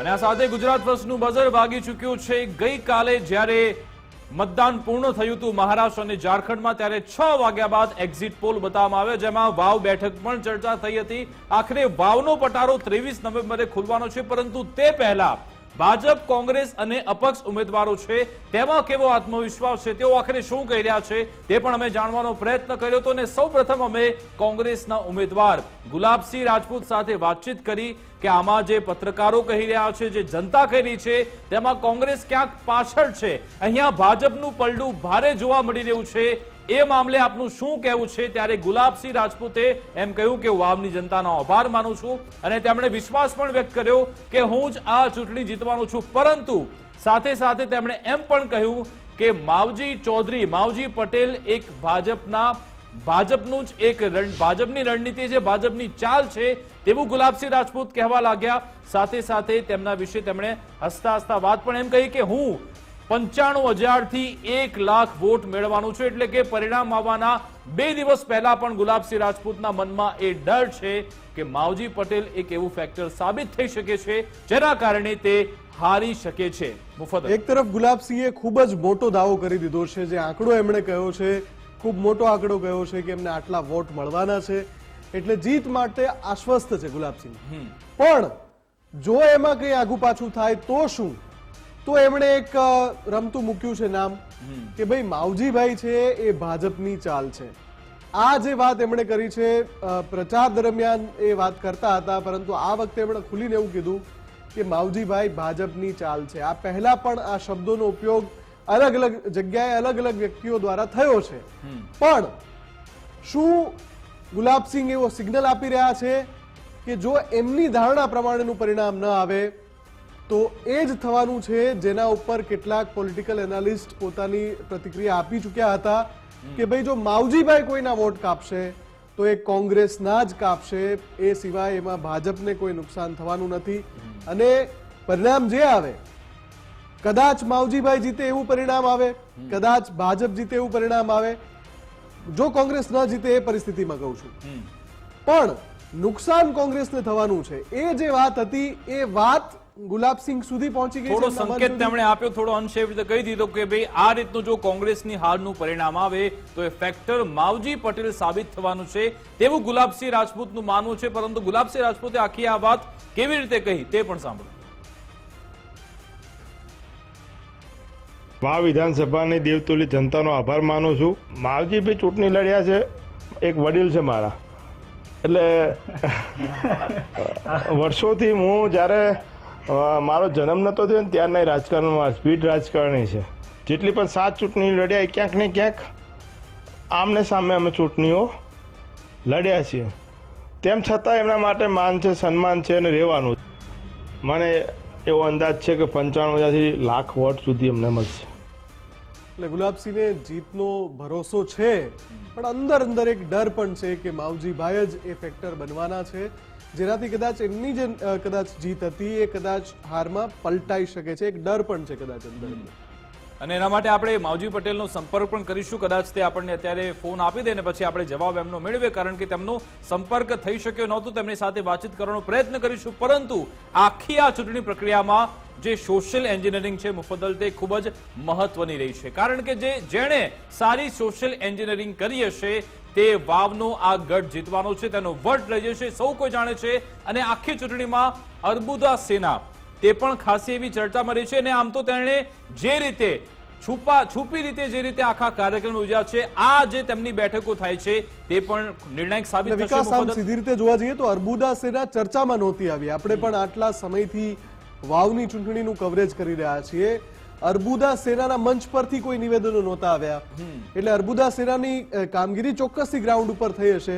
અને આ સાથે ગુજરાત ફર્સ્ટનું બઝર વાગી ચૂક્યું છે। ગઈકાલે જ્યારે મતદાન પૂર્ણ થયું હતું મહારાષ્ટ્ર અને ઝારખંડમાં, ત્યારે 6 વાગ્યા બાદ એક્ઝિટ પોલ બતાવવામાં આવ્યો, જેમાં વાવ બેઠક પણ ચર્ચા થઈ હતી। આખરે વાવનો પટારો 23 નવેમ્બરે ખુલવાનો છે, પરંતુ તે પહેલા ભાજપ, કોંગ્રેસ અને અપક્ષ ઉમેદવારો છે તેમાં કેવો આત્મવિશ્વાસ છે, તેઓ આખરે શું કહી રહ્યા છે તે પણ અમે જાણવાનો પ્રયત્ન કર્યો હતો। અને સૌપ્રથમ અમે કોંગ્રેસના ઉમેદવાર ગુલાબસિંહ રાજપૂત સાથે વાતચીત કરી કે આમાં જે પત્રકારો કહી રહ્યા છે, જે જનતા કહી રહી છે, તેમાં કોંગ્રેસ ક્યાંક પાછળ છે, અહીંયા ભાજપનું પલડું ભારે જોવા મળી રહ્યું છે, એ મામલે આપનું શું કહેવું છે? ત્યારે ગુલાબસિંહ રાજપૂતે એમ કહ્યું કે વાવની જનતાનો આભાર માનું છું અને તેમણે વિશ્વાસ પણ વ્યક્ત કર્યો કે હું જ આ ચૂંટણી જીતવાનો છું, પરંતુ સાથે સાથે તેમણે એમ પણ કહ્યું કે માવજી ચૌધરી, માવજી પટેલ એક ભાજપનું જ એક ભાજપની રણનીતિ છે, ભાજપની ચાલ છે, તેવું ગુલાબસિંહ રાજપૂત કહેવા લાગ્યા। સાથે સાથે તેમના વિશે તેમણે હસતા હસતા વાત પણ એમ કહી કે હું 95,000 થી 1 લાખ વોટ મેળવવાનું છું, એટલે કે પરિણામ આવવાના 2 દિવસ પહેલા પણ ગુલાબસિંહ રાજપૂતના મનમાં એ ડર છે કે માવજી પટેલ એક એવું ફેક્ટર સાબિત થઈ શકે છે જેના કારણે તે હારી શકે છે। મુફદ્દલ, એક તરફ ગુલાબસિંહે ખૂબ જ મોટો દાવો કરી દીધો છે, જે આંકડો એમણે કહ્યો છે, ખૂબ મોટો આંકડો કહ્યો છે કે એમને આટલા વોટ મળવાના છે, એટલે જીત માટે આશ્વસ્ત છે ગુલાબસિંહ। પણ જો એમાં કંઈ આગુ પાછું થાય તો શું? તો એમણે એક રમતું મૂક્યું છે નામ કે ભાઈ માવજીભાઈ છે એ ભાજપની ચાલ છે। આ જે વાત એમણે કરી છે પ્રચાર દરમિયાન એ વાત કરતા હતા, પરંતુ આ વખતે એમણે ખુલીને એવું કીધું કે માવજીભાઈ ભાજપની ચાલ છે। આ પહેલા પણ આ શબ્દોનો ઉપયોગ અલગ અલગ જગ્યાએ અલગ અલગ વ્યક્તિઓ દ્વારા થયો છે, પણ શું ગુલાબસિંહ એવો સિગ્નલ આપી રહ્યા છે કે જો એમની ધારણા પ્રમાણેનું પરિણામ ન આવે તો એ જ થવાનું છે જેના ઉપર કેટલાક પોલિટિકલ એનાલિસ્ટ પોતાની પ્રતિક્રિયા આપી ચૂક્યા હતા કે ભાઈ જો માવજીભાઈ કોઈના વોટ કાપશે તો એ કોંગ્રેસના જ કાપશે, એ સિવાય એમાં ભાજપને કોઈ નુકસાન થવાનું નથી। અને પરિણામ જે આવે, કદાચ માવજીભાઈ જીતે એવું પરિણામ આવે, કદાચ ભાજપ જીતે એવું પરિણામ આવે, જો કોંગ્રેસ ન જીતે એ પરિસ્થિતિમાં કહું છું, પણ નુકસાન કોંગ્રેસને થવાનું છે। એ જે વાત હતી એ વાત ગુલાબસિંહ સુધી પહોંચી ગઈ, થોડો સંકેત તેમણે આપ્યો, થોડો અંશે કહી દીધો કે ભાઈ આ રીતનું જો કોંગ્રેસની હારનું પરિણામ આવે તો એ ફેક્ટર માવજી પટેલ સાબિત થવાનું છે, તેવું ગુલાબસિંહ રાજપૂતનું માનવું છે। પરંતુ ગુલાબસિંહ રાજપૂતે આખી આ વાત કેવી રીતે કહી તે પણ સાંભળો। વાવ વિધાનસભાની દેવતુલી જનતાનો આભાર માનું છું। માવજીભાઈ ચૂંટણી લડ્યા છે, એક વડીલ છે મારા, એટલે વર્ષોથી હું જ્યારે મારો જન્મ નહોતો થયો ને ત્યારના રાજકારણમાં સ્પીડ રાજકારણી છે। જેટલી પણ 7 ચૂંટણી લડ્યા એ ક્યાંક ને ક્યાંક આમને સામે અમે ચૂંટણીઓ લડ્યા છીએ, તેમ છતાં એમના માટે માન છે, સન્માન છે અને રહેવાનું। મને એવો અંદાજ છે કે 95,000 થી લાખ વોટ સુધી અમને મળશે। એટલે ગુલાબસિંહને જીતનો ભરોસો છે, પણ અંદર અંદર એક ડર પણ છે કે માવજીભાઈ જ એ ફેક્ટર બનવાના છે, જેનાથી કદાચ એમની જે કદાચ જીત હતી એ કદાચ હારમાં પલટાઈ શકે છે, એક ડર પણ છે કદાચ અંદર। અને એના માટે આપણે માવજી પટેલનો સંપર્ક પણ કરીશું, કદાચ તે આપણને અત્યારે ફોન આપી દે ને પછી આપણે જવાબ એમનો મેળવીએ, કારણ કે તેમનો સંપર્ક થઈ શક્યો નહોતો, તેમની સાથે વાતચીત કરવાનો પ્રયત્ન કરીશું। પરંતુ આખી આ ચૂંટણી પ્રક્રિયામાં જે સોશિયલ એન્જિનિયરિંગ છે મુફદ્દલ, તે ખૂબ જ મહત્વની રહી છે, કારણ કે જેણે સારી સોશિયલ એન્જિનિયરિંગ કરી હશે તે વાવનો આ ગઢ જીતવાનો છે, તેનો વટ લઈ જશે, સૌ કોઈ જાણે છે। અને આખી ચૂંટણીમાં અર્બુદા સેના તે પણ ખાસી એવી ચર્ચામાં રહી છે, અને આમ તો તેણે જે રીતે છુપી રીતે જે રીતે આખા કાર્યક્રમ યોજ્યા છે, આ જે તેમની બેઠકો થાય છે તે પણ નિર્ણાયક સાબિત થશે। વિકાસ, આમ સીધી રીતે જોવા જઈએ તો અર્બુદા સેના ચર્ચામાં નહોતી આવી, આપણે પણ આટલા સમયથી વાવની ચૂંટણીનું કવરેજ કરી રહ્યા છીએ, અર્બુદા સેનાના મંચ પરથી કોઈ નિવેદનો નહોતા આવ્યા, એટલે અર્બુદા સેનાની કામગીરી ચોક્કસથી ગ્રાઉન્ડ ઉપર થઈ હશે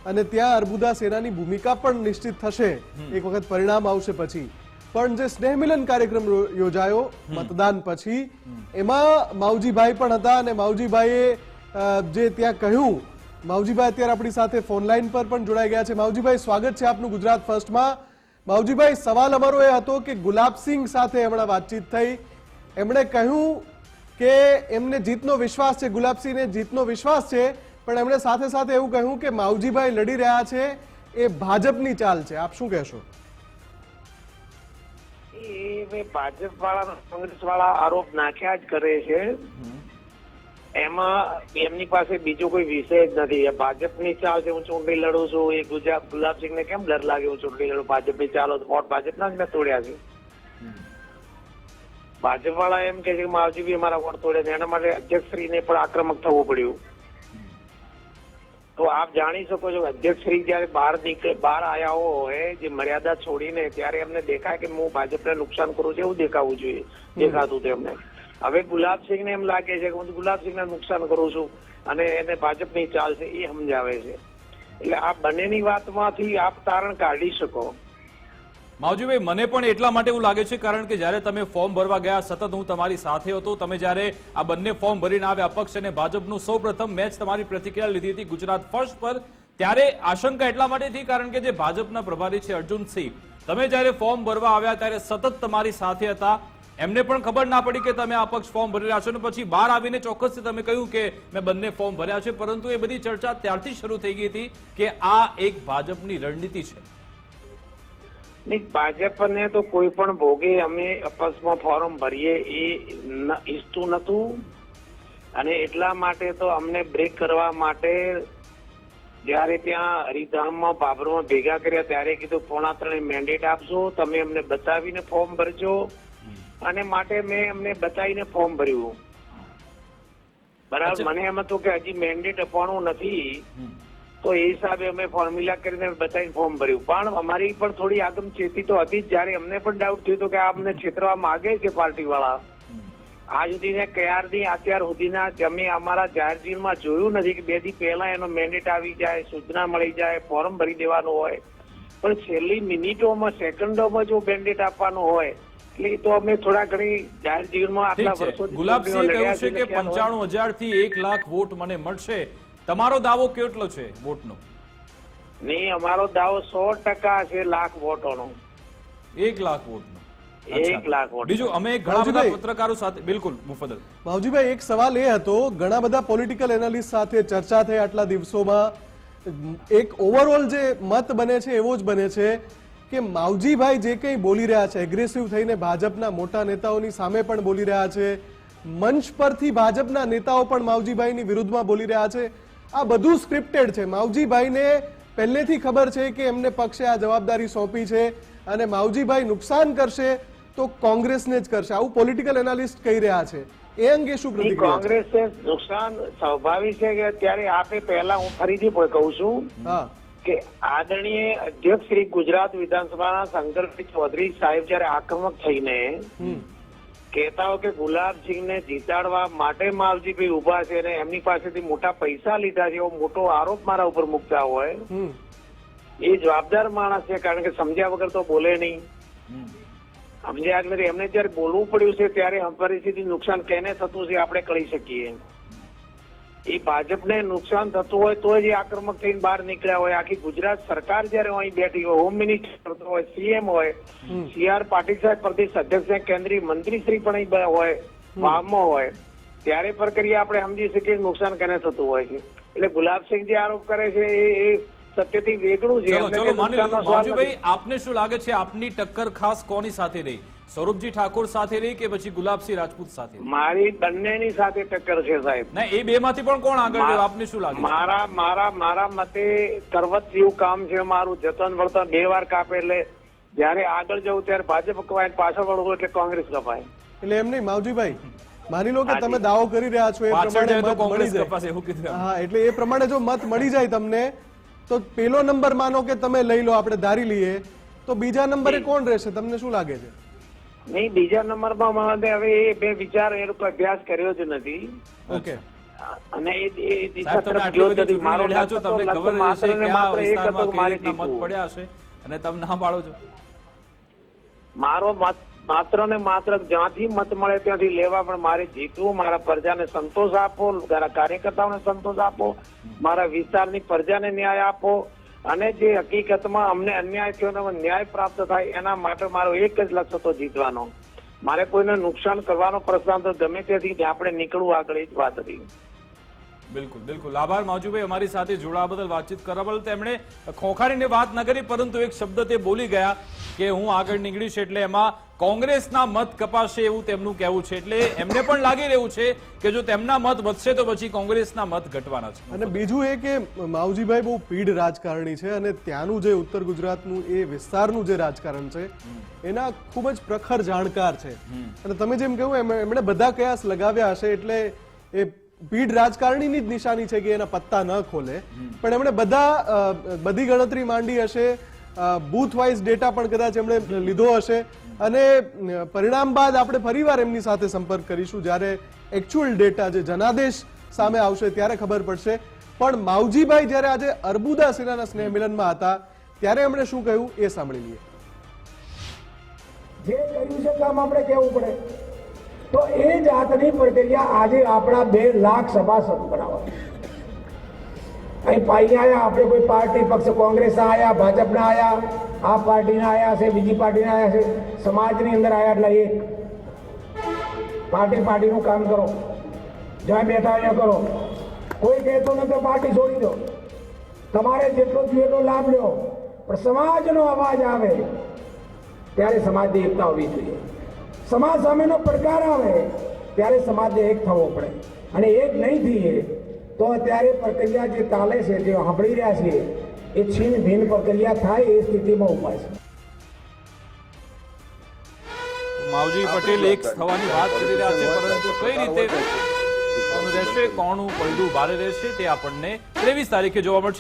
અને ત્યાં અર્બુદા સેનાની ભૂમિકા પણ નિશ્ચિત થશે એક વખત પરિણામ આવશે પછી। પણ જે સ્નેહમિલન કાર્યક્રમ યોજાયો મતદાન પછી, એમાં માવજીભાઈ પણ હતા અને માવજીભાઈએ જે ત્યાં કહ્યું, માવજીભાઈ અત્યારે આપણી સાથે ફોન લાઈન પર પણ જોડાઈ ગયા છે। માવજીભાઈ, સ્વાગત છે આપનું ગુજરાત ફર્સ્ટમાં। માવજીભાઈ, સવાલ અમારો એ હતો કે ગુલાબસિંહ સાથે હમણાં વાતચીત થઈ, એમણે કહ્યું કે એમને જીતનો વિશ્વાસ છે, ગુલાબસિંહને જીતનો વિશ્વાસ છે, પણ એમણે સાથે સાથે એવું કહ્યું કે માવજીભાઈ લડી રહ્યા છે એ ભાજપની ચાલ છે। આપ શું કહેશો? એ ભાજપ વાળા કોંગ્રેસ વાળા આરોપ નાખ્યા જ કરે છે. એમાં એમની પાસે બીજો કોઈ વિષય જ નથી. ભાજપની ચાલ છે, હું ચૂંટણી લડું છું. એ ગુલાબસિંહને કેમ ડર લાગે હું ચૂંટણી લડું? ભાજપની ચાલો વોટ ભાજપના જ મેં તોડ્યા છે. ભાજપ વાળા એમ કે છે કે માવજી બી અમારા વોટ તોડ્યા છે, એના માટે અધ્યક્ષશ્રીને પણ આક્રમક થવું પડ્યું. તો આપ જાણી શકો છો કે અધ્યક્ષશ્રી જયારે બહાર આયા હોય જે મર્યાદા છોડીને, ત્યારે એમને દેખાય કે હું ભાજપને નુકસાન કરું છું એવું દેખાવું જોઈએ. દેખાતું તેમને. હવે ગુલાબસિંહને એમ લાગે છે કે હું ગુલાબસિંહને નુકસાન કરું છું અને એને ભાજપની ચાલ છે એ સમજાવે છે. એટલે આ બંનેની વાતમાંથી આપ તારણ કાઢી શકો. માવજીભાઈ, મને પણ એટલા માટે એવું લાગે છે કારણ કે જ્યારે તમે ફોર્મ ભરવા ગયા, સતત હું તમારી સાથે હતો. તમે જ્યારે આ બંને ફોર્મ ભરીને આવ્યા, અપક્ષ અને ભાજપનું સૌપ્રથમ મેચ તમારી પ્રતિક્રિયા લીધી હતી ગુજરાત ફર્સ્ટ પર, ત્યારે આશંકા એટલા માટે થઈ કારણ કે જે ભાજપના પ્રભારી છે અર્જુનસિંહ, તમે જ્યારે ફોર્મ ભરવા આવ્યા ત્યારે સતત તમારી સાથે હતા. એમને પણ ખબર ના પડી કે તમે અપક્ષ ફોર્મ ભરી રહ્યા છો અને પછી બહાર આવીને ચોક્કસથી તમે કહ્યું કે મેં બંને ફોર્મ ભર્યા છે. પરંતુ એ બધી ચર્ચા ત્યારથી શરૂ થઈ ગઈ હતી કે આ એક ભાજપની રણનીતિ છે. નહીં, ભાજપને તો કોઈ પણ ભોગે અમે અપક્ષમાં ફોર્મ ભરીએ એ ઈચ્છતું નતું. અને એટલા માટે તો અમને બ્રેક કરવા માટે જયારે ત્યાં હરિધામમાં બાબરમાં ભેગા કર્યા ત્યારે કીધું 3.5 મેન્ડેટ આપશો, તમે અમને બતાવીને ફોર્મ ભરજો. અને માટે મેં અમને બતાવીને ફોર્મ ભર્યું. બરાબર. મને એમ હતું કે હજી મેન્ડેટ આપવાનું નથી, તો એ હિસાબે અમે ફોર્મ્યુલા કરીને બતાવીને ફોર્મ ભર્યું. પણ અમારી પણ થોડી આગમચેતી તો હતી જ. જયારે અમને પણ ડાઉટ થયો હતો કે આ અમને છેતરવા માંગે છે પાર્ટી વાળા. આ સુધીને અત્યાર સુધીના અમે અમારા જાહેરજીવનમાં જોયું નથી કે 2 દી પહેલા એનો મેન્ડેટ આવી જાય, સૂચના મળી જાય, ફોર્મ ભરી દેવાનું હોય. પણ છેલ્લી મિનિટોમાં, સેકન્ડોમાં જો મેન્ડેટ આપવાનું હોય એટલે તો અમે થોડા ઘણી જાહેર જીવનમાં આટલા વર્ષોથી ગુલાબસિંહે કહ્યું છે કે 95,000 થી 1 લાખ વોટ મને મળશે. તમારો દાવો કેટલો છે વોટનો? નહીં, અમારો દાવો 100% છે લાખ વોટોનો. 1 લાખ વોટનો. 1 લાખ વોટ. બીજું અમે ઘણા બધા પત્રકારો સાથે, બિલકુલ મુફદ્દલ. માવજીભાઈ, એક સવાલ એ હતો, ઘણા બધા પોલિટિકલ એનાલિસ્ટ સાથે ચર્ચા થઈ આટલા દિવસોમાં. એક ઓવરઓલ જે મત બને છે એવો જ બને છે કે માવજીભાઈ જે કંઈ બોલી રહ્યા છે, એગ્રેસિવ થઈને ભાજપના મોટા નેતાઓની સામે પણ બોલી રહ્યા છે, મંચ પરથી ભાજપના નેતાઓ પણ માવજીભાઈની વિરુદ્ધમાં બોલી રહ્યા છે. આ બધું સ્ક્રિપ્ટેડ છે. માવજીભાઈને પહેલેથી ખબર છે કે એમને પક્ષે આ જવાબદારી સોંપી છે અને માવજીભાઈ નુકસાન કરશે તો કોંગ્રેસને જ કરશે, આવું પોલિટિકલ એનાલિસ્ટ કહી રહ્યા છે. એ અંગે શું પ્રતિક્રિયા? કોંગ્રેસે નુકસાન સ્વાભાવિક છે કે ત્યારે આપે પહેલા હું ફરીથી પણ કહું છું કે આદરણીય અધ્યક્ષ શ્રી ગુજરાત વિધાનસભાના શંકરભાઈ ચૌધરી સાહેબ જયારે આક્રમક થઈને કહેતા હોય કે ગુલાબસિંહને જીતાડવા માટે માવજીભાઈ ઉભા છે અને એમની પાસેથી મોટા પૈસા લીધા છે એવો મોટો આરોપ મારા ઉપર મૂકતા હોય, એ જવાબદાર માણસ છે. કારણ કે સમજ્યા વગર તો બોલે નહીં. સમજ્યા એટલે એમને જયારે બોલવું પડ્યું છે ત્યારે પરિસ્થિતિ નુકસાન કેને થતું છે આપણે કહી શકીએ. એ ભાજપને નુકસાન થતું હોય તો જ આક્રમક થઈને બહાર નીકળ્યા હોય. આખી ગુજરાત સરકાર જયારે અહીં બેઠી હોય, હોમ મિનિસ્ટર હોય, સીએમ હોય, CR પાટીલ સાહેબ પ્રદેશ અધ્યક્ષ, કેન્દ્રીય મંત્રી શ્રી પણ અહીં હોય, વાવમાં હોય, ત્યારે પ્રક્રિયા આપણે સમજી શકીએ નુકસાન કેને થતું હોય છે. એટલે ગુલાબસિંહ જે આરોપ કરે છે એ સત્યથી વેગળું છે. માવજીભાઈ, આપને શું લાગે છે આપની ટક્કર ખાસ કોની સાથે રહી? સ્વરૂપજી ઠાકોર સાથે રહી કે પછી ગુલાબસિંહ રાજપૂત સાથે? મારી બંનેની સાથે ટક્કર છે સાહેબ. ના, એ બે માંથી પણ કોણ આગળ રહ્યું આપને શું લાગે? મારા મતે કરવત જેવું કામ છે મારું. જતન વળતર 2 વાર કાપે એટલે જયારે આગળ જવું ત્યારે ભાજપ કપાય, પાછળ વળવું એટલે કોંગ્રેસ કપાય. એટલે એમ નહીં માવજીભાઈ, માની લો કે તમે દાવો કરી રહ્યા છો એ પ્રમાણે મત મળી જાય. હા, એટલે એ પ્રમાણે જો મત મળી જાય તમને તો પેલો નંબર માનો કે તમે લઈ લો, આપણે ધારી લઈએ, તો બીજા નંબરે કોણ રહેશે? તમને શું લાગે છે? નહીં, બીજા નંબરમાં હવે એ બે વિચાર એ લોકો અભ્યાસ કર્યો જ નથી. ઓકે. અને એ દિશા તરફ ગયો જ નથી. મારો તમને ખબર હશે કે આ વિસ્તારમાં કઈ રીતના મત પડ્યા હશે અને તમે ના પાડો છો. મારો મત માત્ર ને માત્ર જ્યાંથી મત મળે ત્યાંથી લેવા, પણ મારે જીતવું, મારા પ્રજાને સંતોષ આપો, મારા કાર્યકર્તાઓને સંતોષ આપો, મારા વિસ્તારની પ્રજાને ન્યાય આપો, અને જે હકીકતમાં અમને અન્યાય થયો ન્યાય પ્રાપ્ત થાય એના માટે મારો એક જ લક્ષ્ય હતો, જીતવાનો. મારે કોઈને નુકસાન કરવાનો પ્રશ્ન તો ગમે ત્યાંથી આપણે નીકળવું આગળ, એ જ વાત હતી. બિલકુલ બિલકુલ આભાર માવજીભાઈ અમારી સાથે જોડાવા બદલ, વાતચીત કરવા બદલ. તેમણે ખોખાડીને વાત ન કરી, પરંતુ એક શબ્દ તે બોલી ગયા કે હું આગળ નીકળીશ એટલે એમાં કોંગ્રેસના મત કપાશે એવું તેમનું કહેવું છે. એટલે એમને પણ લાગી રહ્યું છે કે જો તેમના મત વધશે તો પછી કોંગ્રેસના મત ઘટવાના છે. અને બીજું એ કે માવજીભાઈ બહુ પીઢ રાજકારણી છે અને ત્યાંનું જે ઉત્તર ગુજરાતનું એ વિસ્તારનું જે રાજકારણ છે એના ખૂબ જ પ્રખર જાણકાર છે. અને તમે જેમ કહ્યું એમણે બધા કયાસ લગાવ્યા હશે, એટલે એ પીઢ રાજકારણીની જ નિશાની છે કે એના પત્તા ન ખોલે. પણ એમણે બધી ગણતરી માંડી હશે, બૂથ વાઇઝ ડેટા પણ કદાચ એમણે લીધો હશે અને પરિણામ બાદ આપણે ફરીવાર એમની સાથે સંપર્ક કરીશું જ્યારે એકચ્યુઅલ ડેટા જે જનાદેશ સામે આવશે ત્યારે ખબર પડશે. પણ માવજીભાઈ જ્યારે આજે અર્બુદા સિન્હાના સ્નેહ મિલનમાં હતા ત્યારે એમણે શું કહ્યું એ સાંભળી લઈએ. જે કર્યું છે કામ આપણે કહેવું પડે, તો એ જાતની પ્રક્રિયા આજે આપણા 2 લાખ સભાસદ બનાવવા. અહીં પાઈ આયા, આપણે કોઈ પાર્ટી પક્ષ કોંગ્રેસના આયા, ભાજપના આયા, આ પાર્ટીના આયા છે, બીજી પાર્ટીના આયા છે, સમાજની અંદર આયા એટલે એક પાર્ટીનું કામ કરો, જ્યાં બેઠા અહીંયા કરો. કોઈ કહેતો નથી તો પાર્ટી છોડી દો, તમારે જેટલો જોઈએ એટલો લાભ લો, પણ સમાજનો અવાજ આવે ત્યારે સમાજની એકતા હોવી જોઈએ. સમાજ સામેનો પડકાર આવે ત્યારે સમાજને એક થવો પડે, અને એક નહીં થઈએ તો અત્યારે પ્રક્રિયા જે ચાલે છે, જે સાંભળી રહ્યા છીએ, એ છીન ભીન પ્રક્રિયા થાય એ સ્થિતિમાં ઉભા છે. માવજી પટેલ એક થવાની વાત કરી રહ્યા છે, પરંતુ કઈ રીતે રહેશે, કોણું પૈડું ભારે રહેશે તે આપણને 23 તારીખે જોવા મળશે.